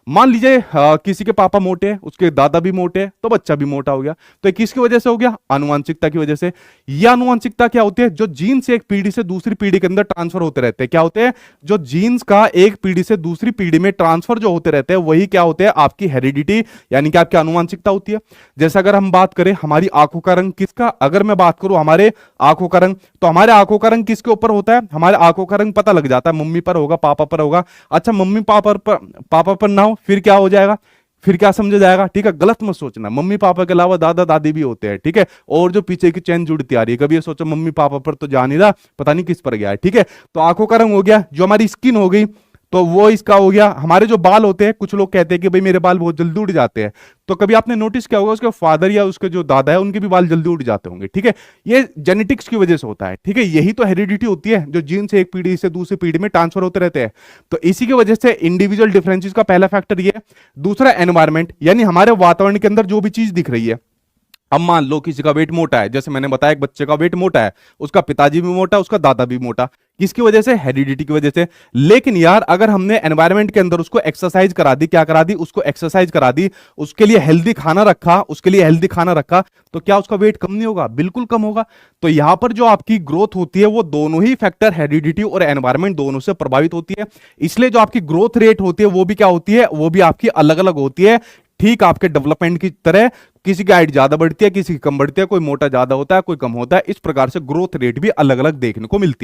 मान लीजिए किसी के पापा मोटे हैं, उसके दादा भी मोटे हैं, तो बच्चा भी मोटा हो गया। तो ये किसकी वजह से हो गया? आनुवंशिकता की वजह से। यह आनुवंशिकता क्या होती है? जो जीन से एक पीढ़ी से दूसरी पीढ़ी के अंदर ट्रांसफर होते रहते हैं। क्या होते हैं? जो जीन्स का एक पीढ़ी से दूसरी पीढ़ी में ट्रांसफर जो होते रहते हैं, वही क्या होते हैं? आपकी हेरिडिटी, यानी कि आपकी आनुवंशिकता होती है। जैसे अगर हम बात करें हमारी आंखों का रंग किसका, अगर मैं बात करूं हमारे आंखों का रंग, तो हमारे आंखों का रंग किसके ऊपर होता है? हमारे आंखों का रंग पता लग जाता है, मम्मी पर होगा, पापा पर होगा। अच्छा, मम्मी पापा पर ना हो, फिर क्या हो जाएगा? फिर क्या समझा जाएगा? ठीक है, गलत मत सोचना, मम्मी पापा के अलावा दादा दादी भी होते हैं। ठीक है, और जो पीछे की चैन जुड़ती आ रही है, कभी ये सोचो मम्मी पापा पर तो जा नहीं रहा, पता नहीं किस पर गया है। ठीक है, तो आंखों का रंग हो गया, जो हमारी स्किन हो गई, तो वो इसका हो गया। हमारे जो बाल होते हैं, कुछ लोग कहते हैं कि भाई मेरे बाल बहुत जल्दी उड़ जाते हैं, तो कभी आपने नोटिस किया होगा उसके फादर या उसके जो दादा है उनके भी बाल जल्दी उड़ जाते होंगे। ठीक है, ये जेनेटिक्स की वजह से होता है। ठीक है, यही तो हेरिडिटी होती है, जो जीन से एक पीढ़ी से दूसरी पीढ़ी में ट्रांसफर होते रहते हैं। तो इसी की वजह से इंडिविजुअल डिफरेंसेस का पहला फैक्टर ये है। दूसरा एनवायरमेंट, यानी हमारे वातावरण के अंदर जो भी चीज दिख रही है। अब मान लो किसी का वेट मोटा है, जैसे मैंने बताया एक बच्चे का वेट मोटा है, उसका पिताजी भी मोटा, उसका दादा भी मोटा, किसकी वजह से? हेरिडिटी की वजह से। लेकिन यार अगर हमने एनवायरनमेंट के अंदर उसको एक्सरसाइज करा दी, क्या करा दी? उसको एक्सरसाइज करा दी, उसके लिए हेल्दी खाना रखा, उसके लिए हेल्दी खाना रखा, तो क्या उसका वेट कम नहीं होगा? बिल्कुल कम होगा। तो यहां पर जो आपकी ग्रोथ होती है, वो दोनों ही फैक्टर, हेरिडिटी और एनवायरनमेंट, दोनों से प्रभावित होती है। इसलिए जो आपकी ग्रोथ रेट होती है, वो भी क्या होती है? वो भी आपकी अलग अलग होती है। ठीक आपके डेवलपमेंट की तरह, किसी की हाइट ज्यादा बढ़ती है, किसी की कम बढ़ती है, कोई मोटा ज्यादा होता है, कोई कम होता है। इस प्रकार से ग्रोथ रेट भी अलग अलग देखने को मिलती है।